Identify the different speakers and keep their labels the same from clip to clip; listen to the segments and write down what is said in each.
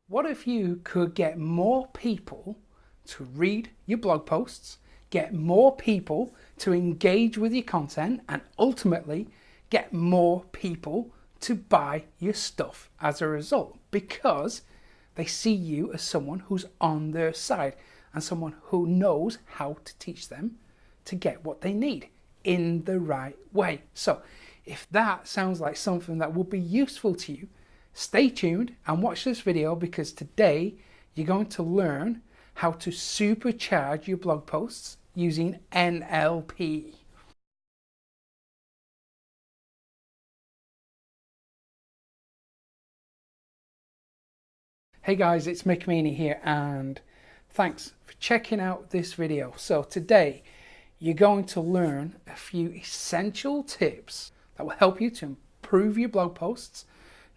Speaker 1: What if you could get more people to read your blog posts, get more people to engage with your content, and ultimately get more people to buy your stuff as a result, because they see you as someone who's on their side and someone who knows how to teach them to get what they need in the right way. So if that sounds like something that would be useful to you, stay tuned and watch this video, because today you're going to learn how to supercharge your blog posts using NLP. Hey guys, it's Mick Meaney here, and thanks for checking out this video. So today you're going to learn a few essential tips that will help you to improve your blog posts.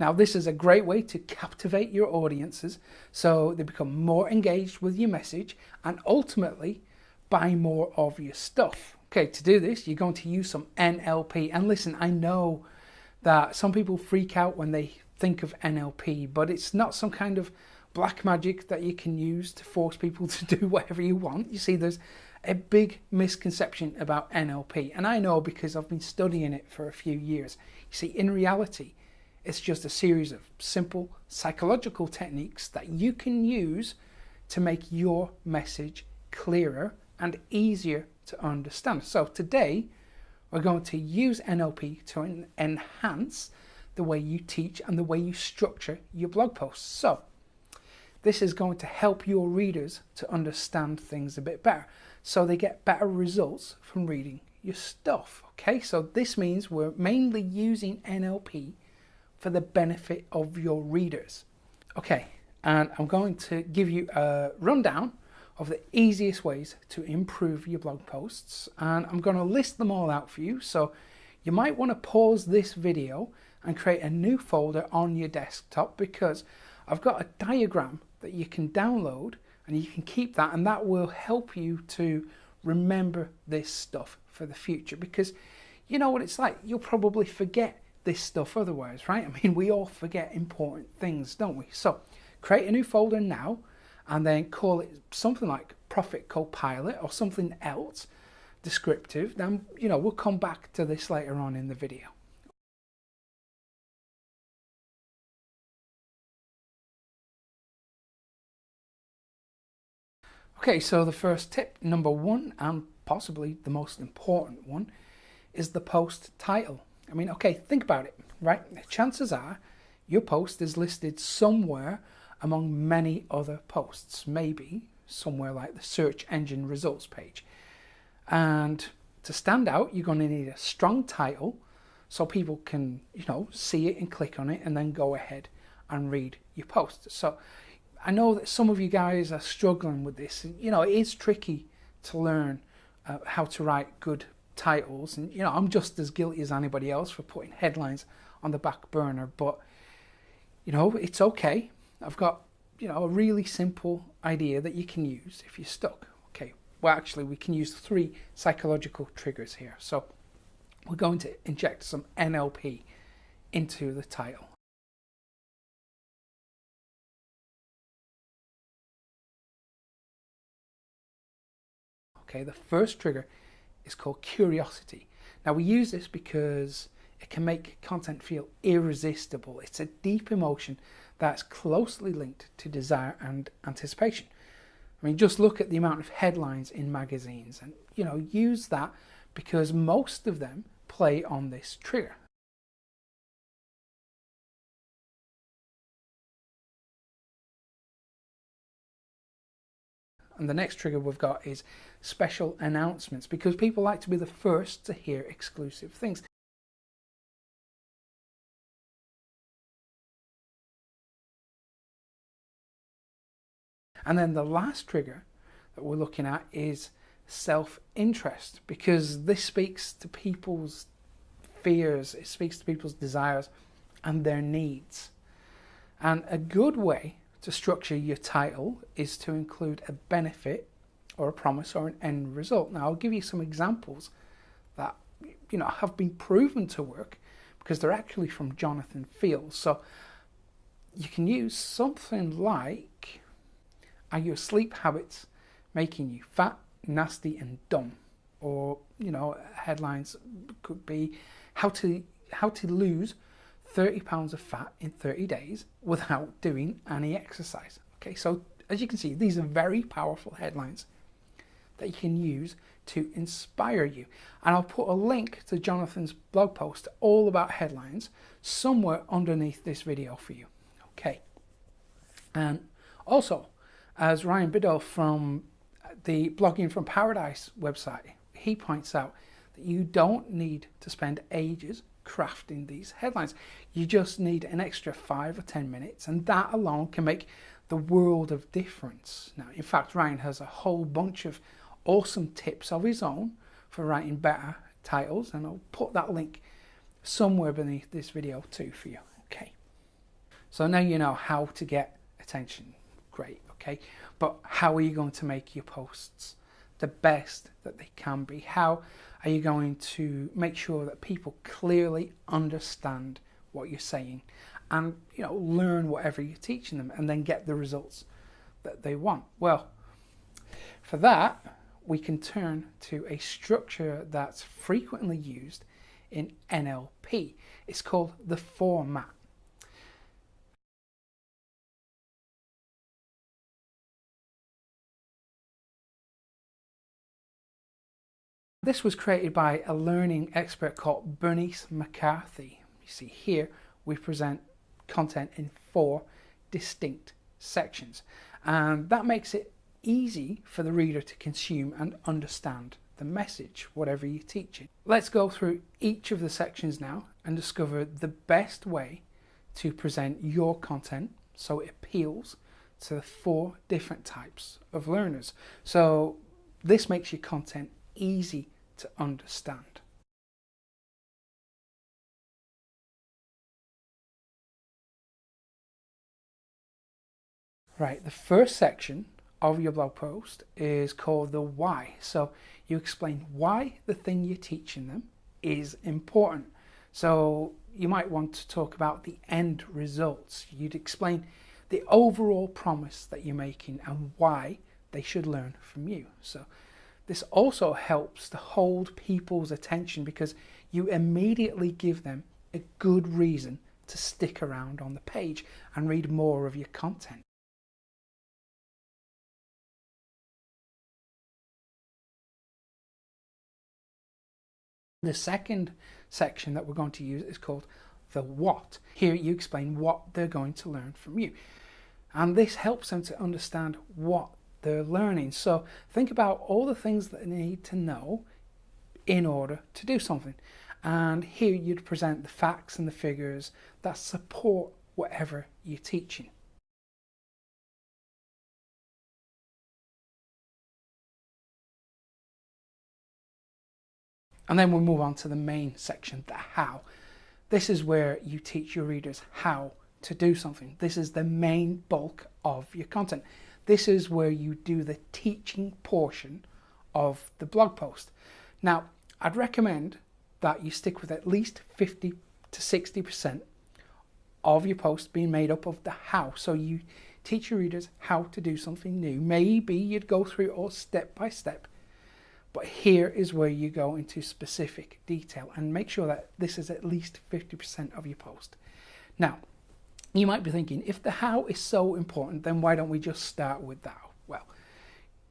Speaker 1: Now, this is a great way to captivate your audiences so they become more engaged with your message and ultimately buy more of your stuff. Okay, to do this, you're going to use some NLP. And listen, I know that some people freak out when they think of NLP, but it's not some kind of black magic that you can use to force people to do whatever you want. You see, there's a big misconception about NLP, and I know because I've been studying it for a few years. You see, in reality, it's just a series of simple psychological techniques that you can use to make your message clearer and easier to understand. So today, we're going to use NLP to enhance the way you teach and the way you structure your blog posts. So this is going to help your readers to understand things a bit better, so they get better results from reading your stuff. Okay, so this means we're mainly using NLP for the benefit of your readers. Okay, and I'm going to give you a rundown of the easiest ways to improve your blog posts, and I'm going to list them all out for you. So you might want to pause this video and create a new folder on your desktop, because I've got a diagram that you can download and you can keep that, and that will help you to remember this stuff for the future, because you know what it's like, you'll probably forget this stuff otherwise, right? I mean, we all forget important things, don't we? So create a new folder now and then call it something like Profit Copilot or something else descriptive. Then, you know, we'll come back to this later on in the video. Okay, so the first tip, number one, and possibly the most important one, is the post title. I mean, okay, think about it, right? Chances are your post is listed somewhere among many other posts, maybe somewhere like the search engine results page. And to stand out, you're going to need a strong title so people can, you know, see it and click on it and then go ahead and read your post. So I know that some of you guys are struggling with this. You know, it is tricky to learn how to write good titles, and you know, I'm just as guilty as anybody else for putting headlines on the back burner, but you know, it's okay. I've got, you know, a really simple idea that you can use if you're stuck. Okay, well, actually we can use 3 psychological triggers here. So we're going to inject some NLP into the title. Okay, the first trigger is called curiosity. Now we use this because it can make content feel irresistible. It's a deep emotion that's closely linked to desire and anticipation. I mean, just look at the amount of headlines in magazines and, you know, use that, because most of them play on this trigger. And the next trigger we've got is special announcements, because people like to be the first to hear exclusive things. And then the last trigger that we're looking at is self-interest, because this speaks to people's fears, it speaks to people's desires and their needs. And a good way to structure your title is to include a benefit or a promise or an end result. Now, I'll give you some examples that, you know, have been proven to work, because they're actually from Jonathan Fields. So you can use something like, are your sleep habits making you fat, nasty and dumb? Or, you know, headlines could be how to lose 30 pounds of fat in 30 days without doing any exercise. Okay, so as you can see, these are very powerful headlines that you can use to inspire you. And I'll put a link to Jonathan's blog post all about headlines somewhere underneath this video for you. Okay. And also, as Ryan Biddle from the Blogging from Paradise website, he points out that you don't need to spend ages crafting these headlines. You just need an extra 5 or 10 minutes, and that alone can make the world of difference. Now, in fact, Ryan has a whole bunch of awesome tips of his own for writing better titles, and I'll put that link somewhere beneath this video too for you. Okay, so now you know how to get attention. Great. Okay, but how are you going to make your posts the best that they can be? How are you going to make sure that people clearly understand what you're saying and, you know, learn whatever you're teaching them and then get the results that they want? Well, for that, we can turn to a structure that's frequently used in NLP. It's called the format. This was created by a learning expert called Bernice McCarthy. You see here, we present content in 4 distinct sections, and that makes it easy for the reader to consume and understand the message, whatever you're teaching. Let's go through each of the sections now and discover the best way to present your content so it appeals to the 4 different types of learners. So this makes your content easy to understand. Right, the first section of your blog post is called the why. So you explain why the thing you're teaching them is important. So you might want to talk about the end results. You'd explain the overall promise that you're making and why they should learn from you. So this also helps to hold people's attention because you immediately give them a good reason to stick around on the page and read more of your content. The second section that we're going to use is called the what. Here you explain what they're going to learn from you. And this helps them to understand what they're learning. So think about all the things that they need to know in order to do something. And here you'd present the facts and the figures that support whatever you're teaching. And then we'll move on to the main section, the how. This is where you teach your readers how to do something. This is the main bulk of your content. This is where you do the teaching portion of the blog post. Now, I'd recommend that you stick with at least 50 to 60% of your post being made up of the how. So you teach your readers how to do something new. Maybe you'd go through it all step by step, but here is where you go into specific detail and make sure that this is at least 50% of your post. Now, you might be thinking, if the how is so important, then why don't we just start with that? Well,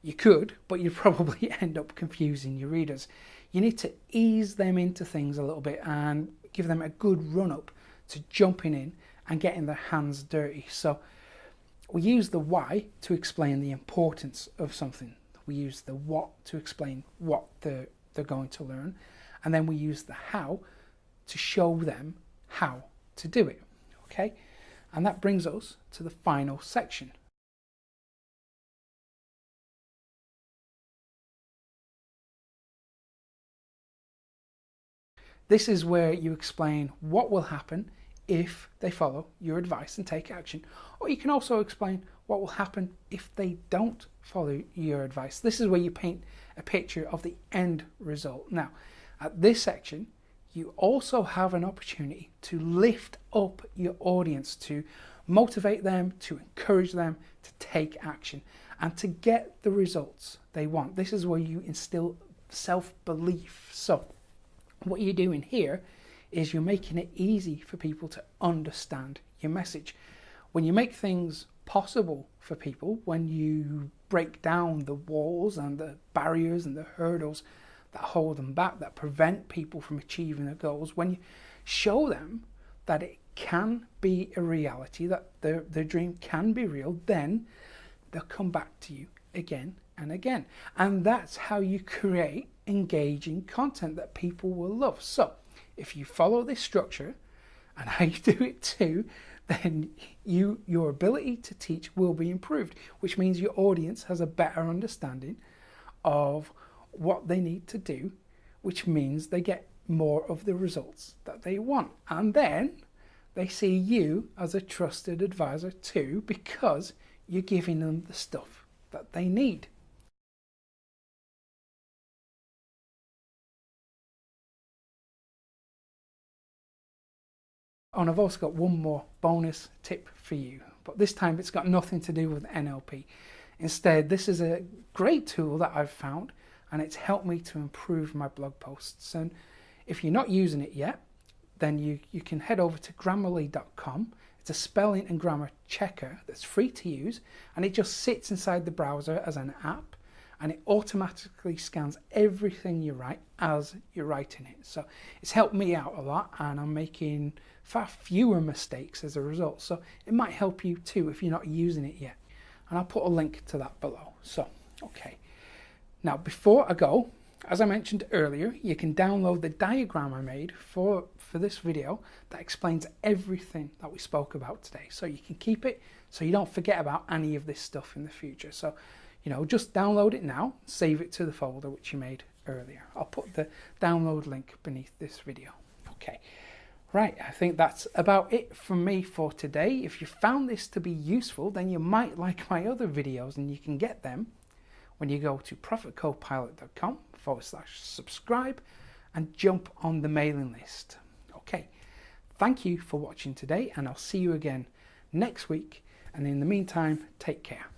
Speaker 1: you could, but you'd probably end up confusing your readers. You need to ease them into things a little bit and give them a good run-up to jumping in and getting their hands dirty. So we use the why to explain the importance of something. We use the what to explain what they're going to learn. And then we use the how to show them how to do it. Okay? And that brings us to the final section. This is where you explain what will happen if they follow your advice and take action. Or you can also explain what will happen if they don't follow your advice. This is where you paint a picture of the end result. Now, at this section, you also have an opportunity to lift up your audience, to motivate them, to encourage them to take action and to get the results they want. This is where you instill self-belief. So what you're doing here is you're making it easy for people to understand your message. When you make things possible for people, when you break down the walls and the barriers and the hurdles that hold them back, that prevent people from achieving their goals, when you show them that it can be a reality, that their dream can be real, then they'll come back to you again and again. And that's how you create engaging content that people will love. So if you follow this structure, and how you do it too, then your ability to teach will be improved, which means your audience has a better understanding of what they need to do, which means they get more of the results that they want. And then they see you as a trusted advisor too, because you're giving them the stuff that they need. And I've also got one more bonus tip for you, but this time it's got nothing to do with NLP. Instead, this is a great tool that I've found, and it's helped me to improve my blog posts. And if you're not using it yet, then you can head over to grammarly.com. It's a spelling and grammar checker that's free to use, and it just sits inside the browser as an app, and it automatically scans everything you write as you're writing it. So it's helped me out a lot, and I'm making far fewer mistakes as a result. So it might help you too if you're not using it yet. And I'll put a link to that below. So, okay. Now, before I go, as I mentioned earlier, you can download the diagram I made for this video that explains everything that we spoke about today. So you can keep it so you don't forget about any of this stuff in the future. So, just download it now, save it to the folder which you made earlier. I'll put the download link beneath this video. Okay. Right, I think that's about it from me for today. If you found this to be useful, then you might like my other videos, and you can get them when you go to profitcopilot.com/subscribe and jump on the mailing list. Okay, thank you for watching today, and I'll see you again next week. And in the meantime, take care.